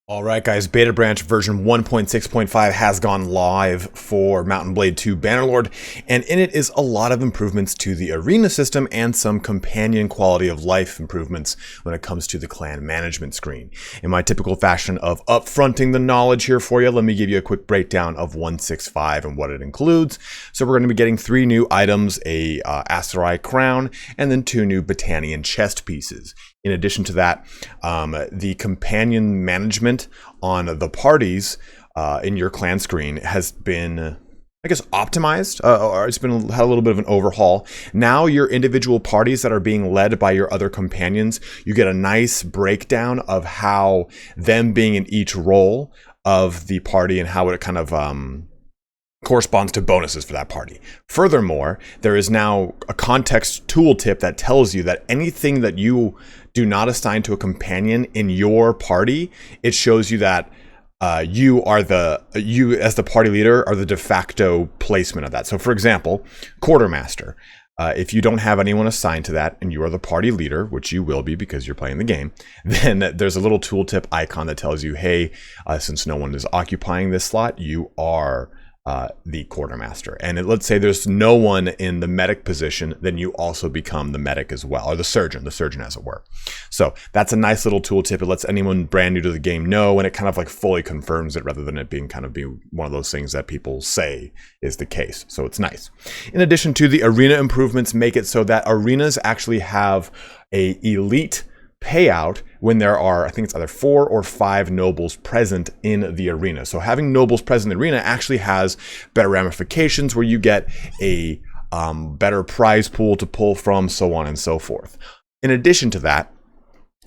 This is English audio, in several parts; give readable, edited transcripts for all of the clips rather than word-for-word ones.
All right, guys, beta branch version 1.6.5 has gone live for Mount & Blade 2 Bannerlord, and in it is a lot of improvements to the arena system and some companion quality of life improvements when it comes to the clan management screen. In my typical fashion of upfronting the knowledge here for you, let me give you a quick breakdown of 1.6.5 and what it includes. So we're going to be getting 3 new items, a Aserai crown, and then 2 new Battanian chest pieces. In addition to that, the companion management on the parties in your clan screen has been, I guess, optimized, or it's been had a little bit of an overhaul. Now your individual parties that are being led by your other companions, you get a nice breakdown of how them being in each role of the party and how it kind of corresponds to bonuses for that party. Furthermore, there is now a context tooltip that tells you that anything that you do not assign to a companion in your party, it shows you that you as the party leader are the de facto placement of that. So for example, quartermaster. If you don't have anyone assigned to that and you are the party leader, which you will be because you're playing the game, then there's a little tooltip icon that tells you, hey, since no one is occupying this slot, you are the quartermaster. And let's say there's no one in the medic position, then you also become the medic as well, or the surgeon as it were. So that's a nice little tooltip. It lets anyone brand new to the game know, and it kind of like fully confirms it rather than it being kind of be one of those things that people say is the case. So it's nice. In addition to the arena improvements, make it so that arenas actually have a elite payout when there are, I think it's either 4 or 5 nobles present in the arena. So having nobles present in the arena actually has better ramifications where you get a better prize pool to pull from, so on and so forth. In addition to that,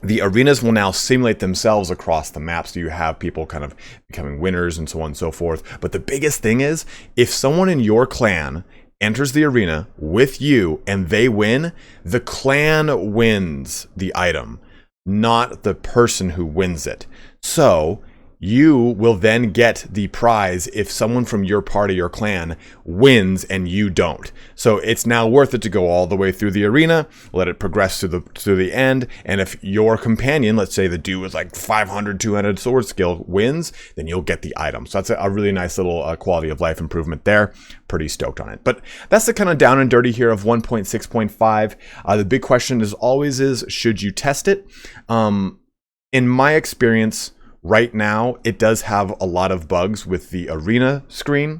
the arenas will now simulate themselves across the map, so you have people kind of becoming winners and so on and so forth. But the biggest thing is, if someone in your clan enters the arena with you and they win, the clan wins the item, not the person who wins it. So you will then get the prize if someone from your party or clan wins and you don't. So it's now worth it to go all the way through the arena, let it progress to the end, and if your companion, let's say the dude with like 500, 200 sword skill wins, then you'll get the item. So that's a really nice little quality of life improvement there. Pretty stoked on it. But that's the kind of down and dirty here of 1.6.5. The big question is always should you test it? In my experience, right now, it does have a lot of bugs with the arena screen,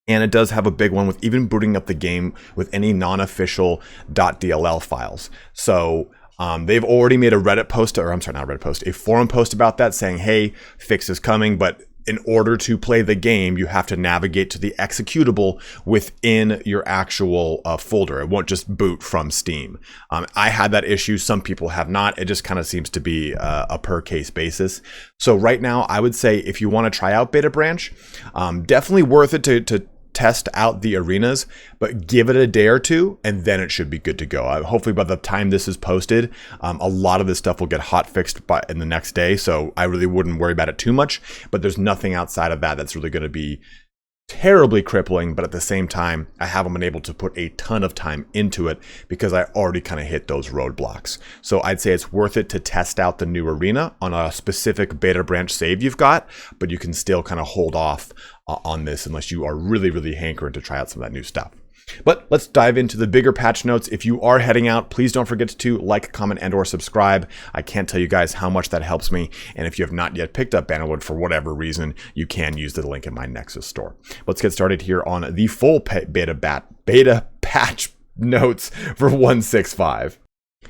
and it does have a big one with even booting up the game with any non-official .dll files. So they've already made a Reddit post, or I'm sorry, not a Reddit post, a forum post about that saying, hey, fix is coming, but in order to play the game, you have to navigate to the executable within your actual folder. It won't just boot from Steam. I had that issue. Some people have not. It just kind of seems to be a per case basis. So right now, I would say if you want to try out Beta Branch, definitely worth it to test out the arenas, but give it a day or two and then it should be good to go. Hopefully by the time this is posted, a lot of this stuff will get hot fixed in the next day, so I really wouldn't worry about it too much, but there's nothing outside of that that's really going to be terribly crippling. But at the same time, I haven't been able to put a ton of time into it because I already kind of hit those roadblocks. So I'd say it's worth it to test out the new arena on a specific Beta Branch save you've got, but you can still kind of hold off on this unless you are really, really hankering to try out some of that new stuff. But let's dive into the bigger patch notes. If you are heading out, please don't forget to like, comment, and or subscribe. I can't tell you guys how much that helps me. And if you have not yet picked up Bannerlord for whatever reason, you can use the link in my Nexus Store. Let's get started here on the full beta patch notes for 1.6.5.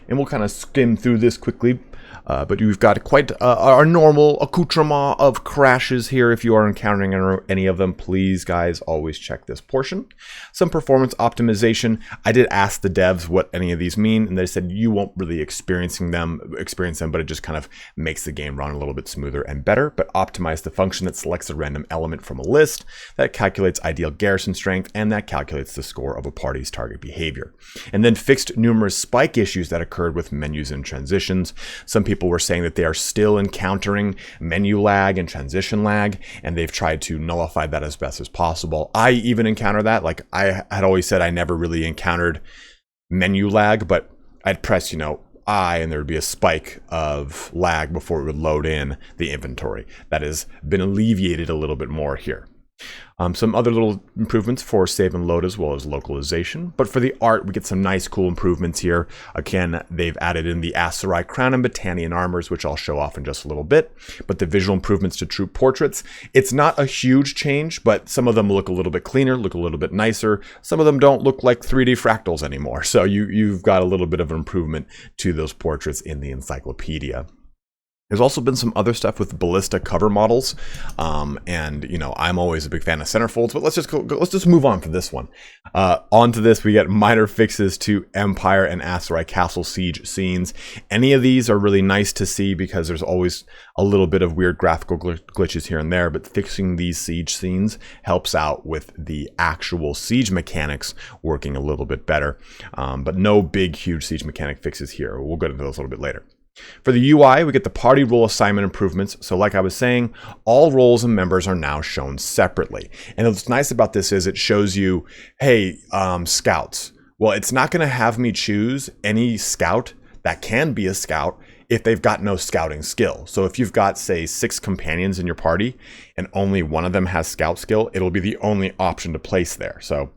And we'll kind of skim through this quickly. But we've got quite our normal accoutrement of crashes here. If you are encountering any of them, please, guys, always check this portion. Some performance optimization. I did ask the devs what any of these mean, and they said you won't really experience them, but it just kind of makes the game run a little bit smoother and better. But optimize the function that selects a random element from a list, that calculates ideal garrison strength, and that calculates the score of a party's target behavior. And then fixed numerous spike issues that occurred with menus and transitions. Some people were saying that they are still encountering menu lag and transition lag, and they've tried to nullify that as best as possible. I even encounter that. Like, I had always said I never really encountered menu lag, but I'd press, I, and there would be a spike of lag before it would load in the inventory. That has been alleviated a little bit more here. Some other little improvements for save and load as well as localization. But for the art, we get some nice cool improvements here. Again, they've added in the Aserai crown and Battanian armors, which I'll show off in just a little bit. But the visual improvements to troop portraits, it's not a huge change, but some of them look a little bit cleaner, look a little bit nicer. Some of them don't look like 3D fractals anymore. So you've got a little bit of an improvement to those portraits in the encyclopedia. There's also been some other stuff with ballista cover models, and you know, I'm always a big fan of centerfolds, but let's just move on for this one. Onto this, we get minor fixes to Empire and Aserai Castle siege scenes. Any of these are really nice to see because there's always a little bit of weird graphical glitches here and there, but fixing these siege scenes helps out with the actual siege mechanics working a little bit better. But no big, huge siege mechanic fixes here. We'll get into those a little bit later. For the UI, we get the party role assignment improvements. So like I was saying, all roles and members are now shown separately. And what's nice about this is it shows you, hey, scouts. Well, it's not going to have me choose any scout that can be a scout if they've got no scouting skill. So if you've got, say, 6 companions in your party and only one of them has scout skill, it'll be the only option to place there. So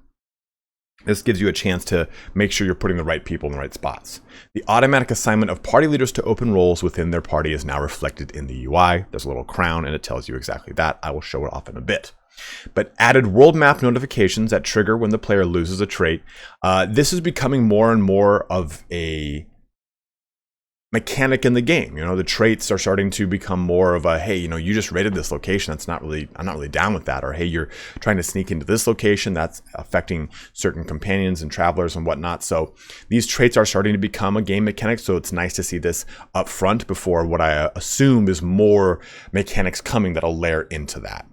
this gives you a chance to make sure you're putting the right people in the right spots. The automatic assignment of party leaders to open roles within their party is now reflected in the UI. There's a little crown and it tells you exactly that. I will show it off in a bit. But added world map notifications that trigger when the player loses a trait. This is becoming more and more of a mechanic in the game. You know, the traits are starting to become more of a, hey, you know, you just raided this location. I'm not really down with that. Or, hey, you're trying to sneak into this location. That's affecting certain companions and travelers and whatnot. So these traits are starting to become a game mechanic. So it's nice to see this up front before what I assume is more mechanics coming that'll layer into that.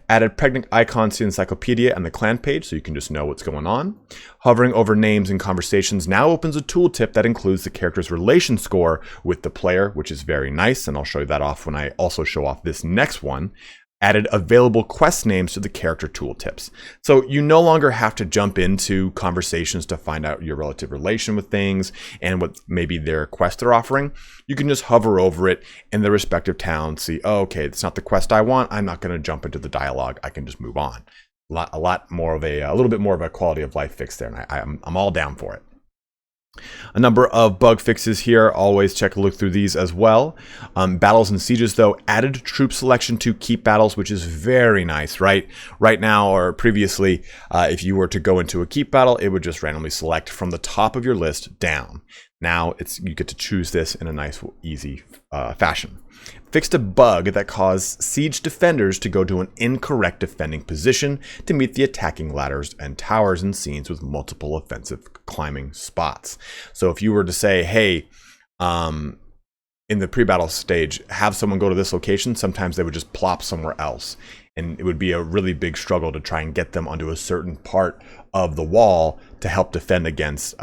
Added pregnant icons to the encyclopedia and the clan page so you can just know what's going on. Hovering over names and conversations now opens a tooltip that includes the character's relation score with the player, which is very nice, and I'll show you that off when I also show off this next one. Added available quest names to the character tooltips. So you no longer have to jump into conversations to find out your relative relation with things and what maybe their quest they're offering. You can just hover over it in the respective town, see, oh, okay, it's not the quest I want. I'm not going to jump into the dialogue. I can just move on. A little bit more of a quality of life fix there, and I'm all down for it. A number of bug fixes here. Always check a look through these as well. Battles and sieges, though, added troop selection to keep battles, which is very nice, right? Right now, or previously, if you were to go into a keep battle, it would just randomly select from the top of your list down. Now you get to choose this in a nice, easy fashion. Fixed a bug that caused siege defenders to go to an incorrect defending position to meet the attacking ladders and towers in scenes with multiple offensive climbing spots. So if you were to say, hey, in the pre-battle stage, have someone go to this location, sometimes they would just plop somewhere else. And it would be a really big struggle to try and get them onto a certain part of the wall to help defend against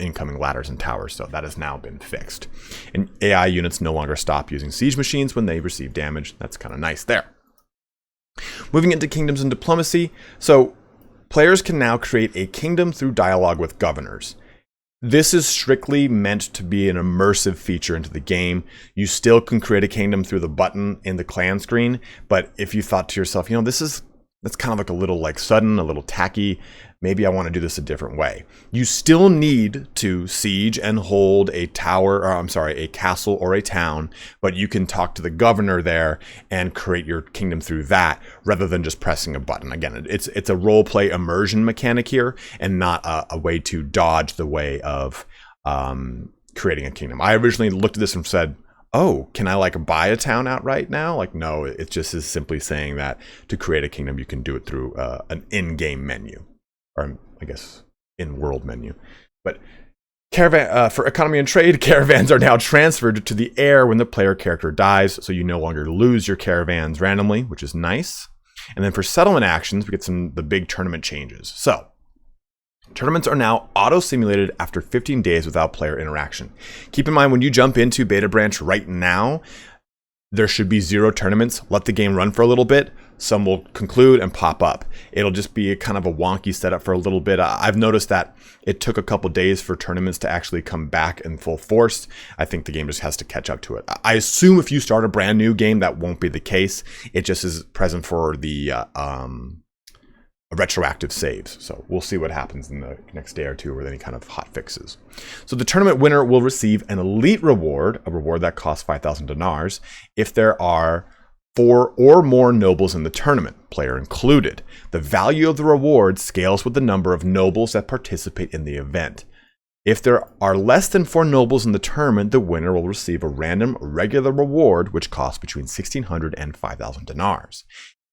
incoming ladders and towers. So that has now been fixed. And AI units no longer stop using siege machines when they receive damage. That's kind of nice there. Moving into kingdoms and diplomacy. So players can now create a kingdom through dialogue with governors. This is strictly meant to be an immersive feature into the game. You still can create a kingdom through the button in the clan screen, but if you thought to yourself, you know, that's kind of like a little sudden, a little tacky, maybe I want to do this a different way. You still need to siege and hold a a castle or a town, but you can talk to the governor there and create your kingdom through that rather than just pressing a button. Again, it's a roleplay immersion mechanic here and not a way to dodge the way of creating a kingdom. I originally looked at this and said, oh, can I buy a town outright now? No, it just is simply saying that to create a kingdom, you can do it through an in-game menu, or I guess in-world menu. But caravan for economy and trade, caravans are now transferred to the air when the player character dies, so you no longer lose your caravans randomly, which is nice. And then for settlement actions, we get the big tournament changes. So tournaments are now auto-simulated after 15 days without player interaction. Keep in mind, when you jump into Beta Branch right now, there should be 0 tournaments. Let the game run for a little bit. Some will conclude and pop up. It'll just be a kind of a wonky setup for a little bit. I've noticed that it took a couple days for tournaments to actually come back in full force. I think the game just has to catch up to it. I assume if you start a brand new game, that won't be the case. It just is present for the retroactive saves. So we'll see what happens in the next day or two with any kind of hot fixes. So the tournament winner will receive an elite reward, a reward that costs 5,000 dinars, if there are 4 or more nobles in the tournament, player included. The value of the reward scales with the number of nobles that participate in the event. If there are less than 4 nobles in the tournament, the winner will receive a random regular reward, which costs between 1,600 and 5,000 dinars.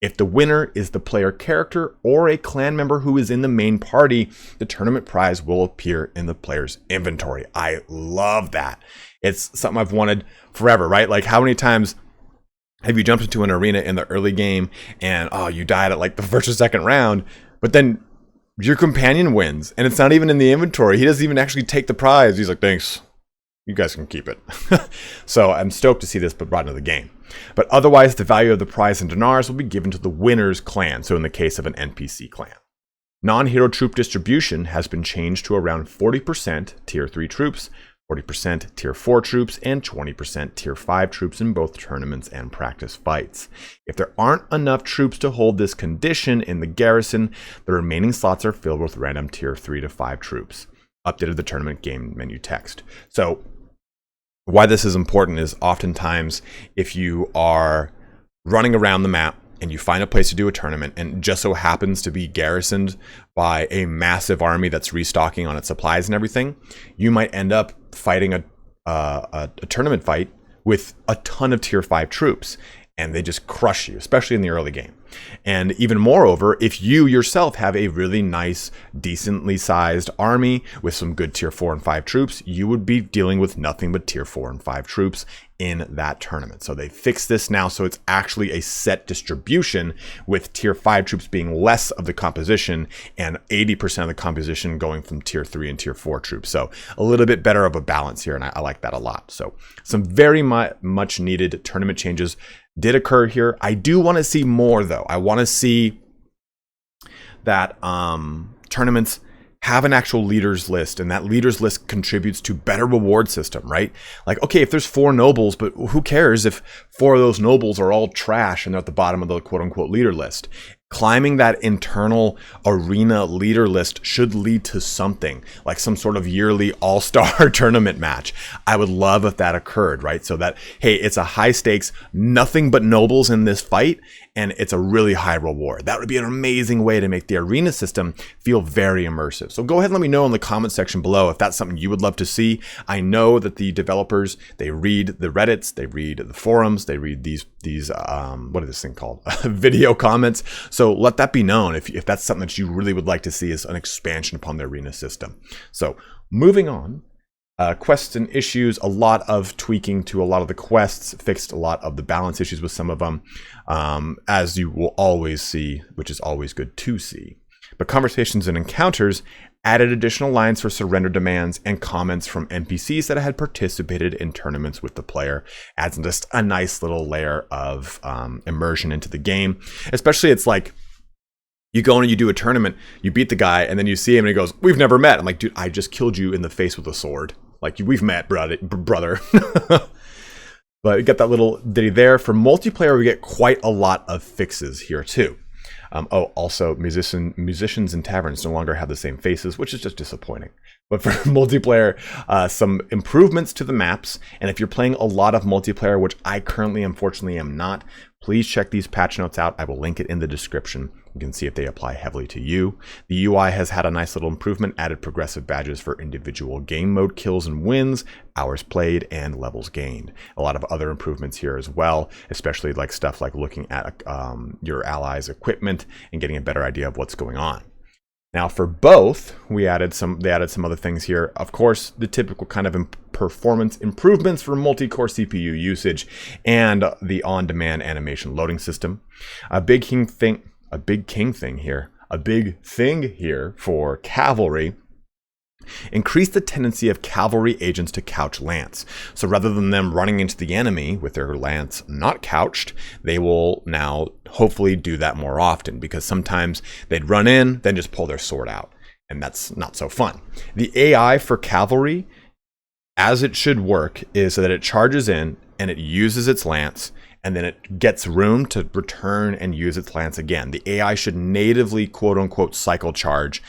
If the winner is the player character or a clan member who is in the main party, the tournament prize will appear in the player's inventory. I love that. It's something I've wanted forever, right? Like, how many times have you jumped into an arena in the early game and, oh, you died at like the first or second round, but then your companion wins and it's not even in the inventory. He doesn't even actually take the prize. He's like, thanks, you guys can keep it. So I'm stoked to see this brought into the game. But otherwise, the value of the prize in dinars will be given to the winner's clan. So in the case of an NPC clan. Non-hero troop distribution has been changed to around 40% tier 3 troops, 40% tier 4 troops, and 20% tier 5 troops in both tournaments and practice fights. If there aren't enough troops to hold this condition in the garrison, the remaining slots are filled with random tier 3 to 5 troops. Updated the tournament game menu text. So why this is important is oftentimes if you are running around the map and you find a place to do a tournament and it just so happens to be garrisoned by a massive army that's restocking on its supplies and everything, you might end up fighting a tournament fight with a ton of tier 5 troops and they just crush you, especially in the early game. And even moreover, if you yourself have a really nice, decently sized army with some good tier 4 and 5 troops, you would be dealing with nothing but tier 4 and 5 troops in that tournament. So they fixed this now so it's actually a set distribution with tier 5 troops being less of the composition and 80% of the composition going from tier 3 and tier 4 troops. So a little bit better of a balance here, and I like that a lot. So some very much needed tournament changes did occur here. I do want to see more though. I want to see that tournaments have an actual leaders list, and that leaders list contributes to better reward system, right? Like, okay, if there's 4 nobles, but who cares if 4 of those nobles are all trash and they're at the bottom of the quote unquote leader list? Climbing that internal arena leader list should lead to something like some sort of yearly all-star tournament match. I would love if that occurred, right? So that, hey, it's a high stakes, nothing but nobles in this fight, and it's a really high reward. That would be an amazing way to make the arena system feel very immersive. So go ahead and let me know in the comment section below if that's something you would love to see. I know that the developers, they read the Reddits, they read the forums, they read these what is this thing called? Video comments. So let that be known if that's something that you really would like to see as an expansion upon the arena system. So moving on, quests and issues, a lot of tweaking to a lot of the quests, fixed a lot of the balance issues with some of them, as you will always see, which is always good to see. But conversations and encounters added additional lines for surrender demands and comments from NPCs that had participated in tournaments with the player. Adds just a nice little layer of immersion into the game. Especially it's like, you go in and you do a tournament, you beat the guy, and then you see him and he goes, "We've never met." I'm like, dude, I just killed you in the face with a sword. Like, we've met, brother. But you got that little ditty there. For multiplayer, we get quite a lot of fixes here too. Also, musicians in taverns no longer have the same faces, which is just disappointing. But for multiplayer, some improvements to the maps. And if you're playing a lot of multiplayer, which I currently, unfortunately, am not, please check these patch notes out. I will link it in the description. You can see if they apply heavily to you. The UI has had a nice little improvement, added progressive badges for individual game mode kills and wins, hours played, and levels gained. A lot of other improvements here as well, especially like stuff like looking at your allies' equipment and getting a better idea of what's going on. Now for both, they added some other things here. Of course, the typical kind of performance improvements for multi-core CPU usage and the on-demand animation loading system. A big thing here for cavalry increase the tendency of cavalry agents to couch lance. So rather than them running into the enemy with their lance not couched, they will now hopefully do that more often, because sometimes they'd run in, then just pull their sword out, and that's not so fun. The AI for cavalry, as it should work, is that it charges in and it uses its lance, and then it gets room to return and use its lance again. The AI should natively, quote unquote, cycle charge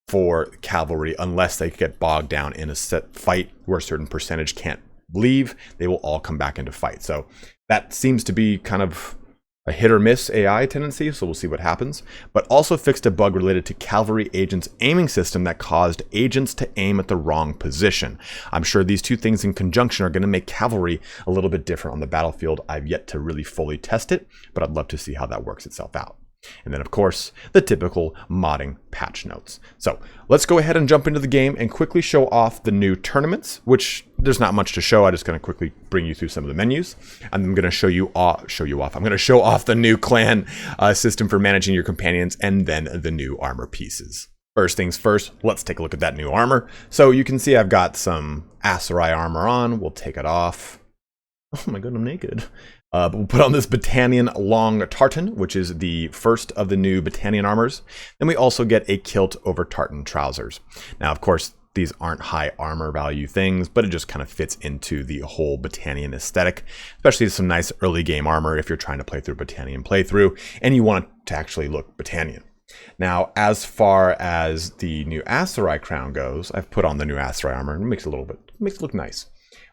for cavalry unless they get bogged down in a set fight where a certain percentage can't leave. They will all come back into fight. So that seems to be kind of a hit or miss AI tendency, so we'll see what happens. But also fixed a bug related to cavalry agents' aiming system that caused agents to aim at the wrong position. I'm sure these two things in conjunction are going to make cavalry a little bit different on the battlefield. I've yet to really fully test it, but I'd love to see how that works itself out. And then, of course, the typical modding patch notes. So let's go ahead and jump into the game and quickly show off the new tournaments, which there's not much to show. I'm just going to quickly bring you through some of the menus. I'm going to show off. I'm going to show off the new clan system for managing your companions, and then the new armor pieces. First things first, let's take a look at that new armor. So you can see I've got some Aserai armor on. We'll take it off. Oh my god, I'm naked. But we'll put on this Battanian long tartan, which is the first of the new Battanian armors. Then we also get a kilt over tartan trousers. Now, of course, these aren't high armor value things, but it just kind of fits into the whole Battanian aesthetic, especially some nice early game armor if you're trying to play through Battanian playthrough and you want it to actually look Battanian. Now, as far as the new Aserai crown goes, I've put on the new Aserai armor and it makes it look nice.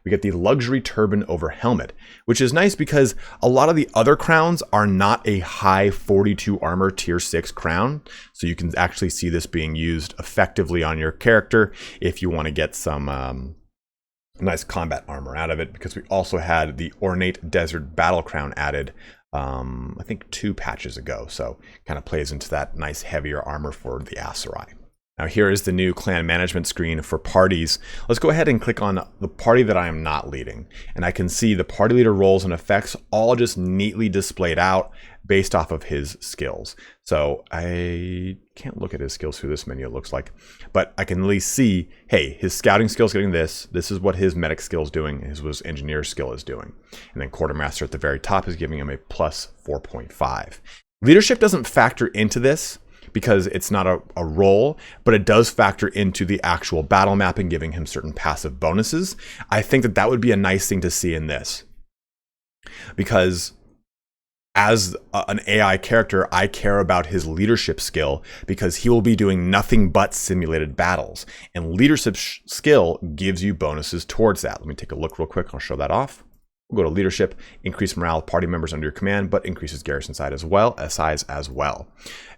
We get the luxury turban over helmet, which is nice because a lot of the other crowns are not a high 42 armor tier 6 crown. So you can actually see this being used effectively on your character if you want to get some nice combat armor out of it, because we also had the ornate desert battle crown added, I think 2 patches ago. So kind of plays into that nice heavier armor for the Aserai. Now here is the new clan management screen for parties. Let's go ahead and click on the party that I am not leading. And I can see the party leader roles and effects all just neatly displayed out based off of his skills. So I can't look at his skills through this menu, it looks like. But I can at least see, hey, his scouting skill is getting this. This is what his medic skill is doing. His engineer skill is doing. And then quartermaster at the very top is giving him a plus 4.5. Leadership doesn't factor into this, because it's not a role, but it does factor into the actual battle map and giving him certain passive bonuses. I think that would be a nice thing to see in this, because as an AI character, I care about his leadership skill because he will be doing nothing but simulated battles, and leadership skill gives you bonuses towards that. Let me take a look real quick. I'll show that off. We'll go to leadership, increase morale of party members under your command, but increases garrison size as well.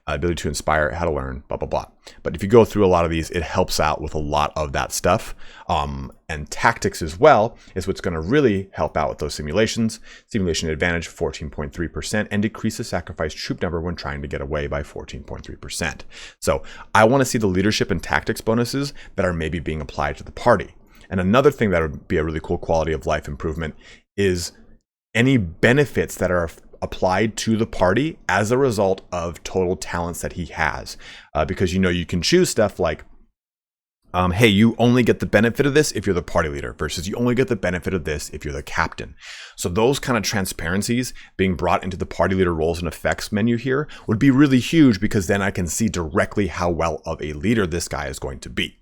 Ability to inspire, how to learn, blah, blah, blah. But if you go through a lot of these, it helps out with a lot of that stuff. And tactics as well is what's going to really help out with those simulations. Simulation advantage, 14.3%, and decreases sacrifice troop number when trying to get away by 14.3%. So I want to see the leadership and tactics bonuses that are maybe being applied to the party. And another thing that would be a really cool quality of life improvement is any benefits that are applied to the party as a result of total talents that he has. Because you can choose stuff like, hey, you only get the benefit of this if you're the party leader, versus you only get the benefit of this if you're the captain. So those kind of transparencies being brought into the party leader roles and effects menu here would be really huge, because then I can see directly how well of a leader this guy is going to be.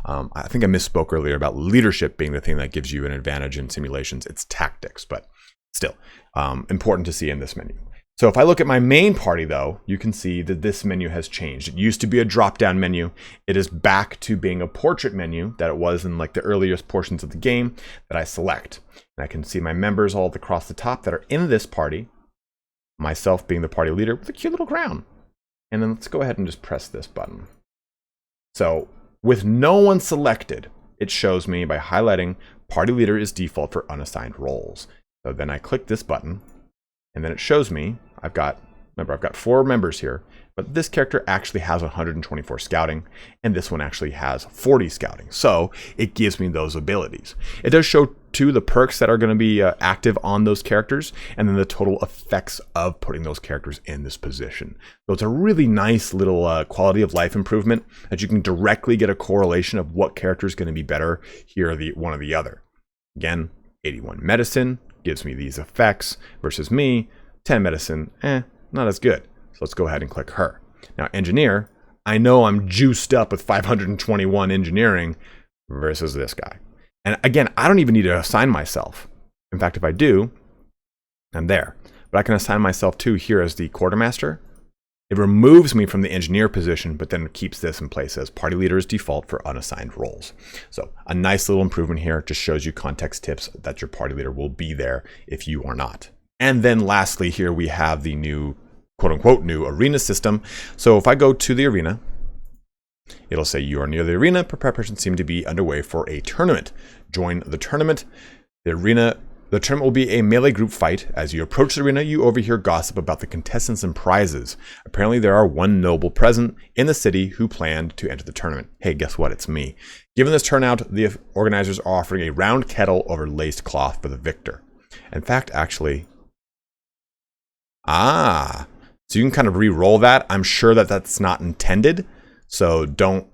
I think I misspoke earlier about leadership being the thing that gives you an advantage in simulations. It's tactics, but still important to see in this menu. So if I look at my main party, though, you can see that this menu has changed. It used to be a drop-down menu. It is back to being a portrait menu that it was in like the earliest portions of the game that I select. And I can see my members all across the top that are in this party, myself being the party leader with a cute little crown. And then let's go ahead and just press this button. So with no one selected, it shows me by highlighting party leader is default for unassigned roles. So then I click this button, and then it shows me I've got 4 members here, but this character actually has 124 scouting, and this one actually has 40 scouting. So it gives me those abilities. It does show 2, the perks that are going to be active on those characters, and then the total effects of putting those characters in this position. So it's a really nice little quality of life improvement that you can directly get a correlation of what character is going to be better here, one or the other. Again, 81 medicine gives me these effects versus me, 10 medicine, not as good. So let's go ahead and click her. Now, engineer, I know I'm juiced up with 521 engineering versus this guy. And again, I don't even need to assign myself. In fact, if I do, I'm there. But I can assign myself to here as the quartermaster. It removes me from the engineer position, but then keeps this in place as party leader is default for unassigned roles. So a nice little improvement here. Just shows you context tips that your party leader will be there if you are not. And then lastly, here we have the new, quote unquote, new arena system. So if I go to the arena, it'll say you are near the arena. Preparations seem to be underway for a tournament. Join the tournament. The tournament will be a melee group fight. As you approach the arena, you overhear gossip about the contestants and prizes. Apparently, there are one noble present in the city who planned to enter the tournament. Hey, guess what? It's me. Given this turnout, the organizers are offering a round kettle over laced cloth for the victor. In fact, actually, so you can kind of re-roll that. I'm sure that that's not intended. So don't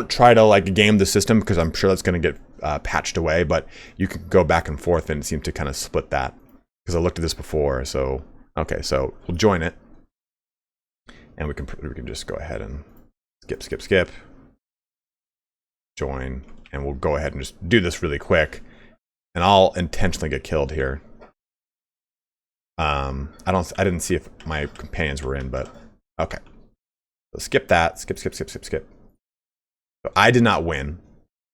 try to like game the system, because I'm sure that's going to get patched away, but you can go back and forth and it seemed to kind of split that, because I looked at this before. So, okay, so we'll join it and we can just go ahead and skip, join, and we'll go ahead and just do this really quick, and I'll intentionally get killed here. I didn't see if my companions were in, but okay. So skip that, skip. So I did not win,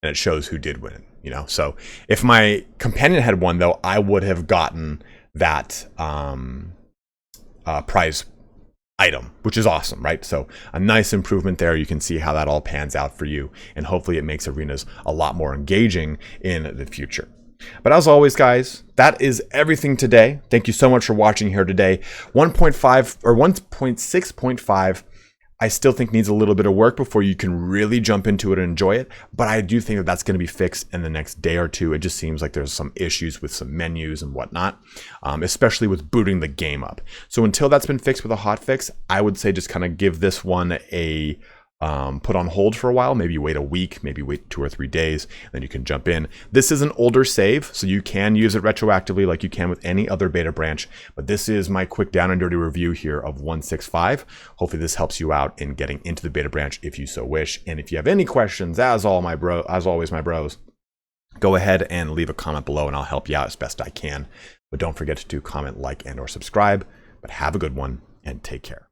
and it shows who did win, So if my companion had won, though, I would have gotten that prize item, which is awesome, right? So a nice improvement there. You can see how that all pans out for you, and hopefully it makes arenas a lot more engaging in the future. But as always, guys, that is everything today. Thank you so much for watching here today. 1.5 or 1.6.5 I still think needs a little bit of work before you can really jump into it and enjoy it. But I do think that that's going to be fixed in the next day or two. It just seems like there's some issues with some menus and whatnot, especially with booting the game up. So until that's been fixed with a hotfix, I would say just kind of give this one a put on hold for a while. Maybe wait a week, maybe wait 2 or 3 days, and then you can jump in. This is an older save, so you can use it retroactively like you can with any other beta branch. But this is my quick down and dirty review here of 1.6.5. Hopefully this helps you out in getting into the beta branch if you so wish. And if you have any questions, as always, my bros, go ahead and leave a comment below and I'll help you out as best I can. But don't forget to comment, like, and/or subscribe. But have a good one and take care.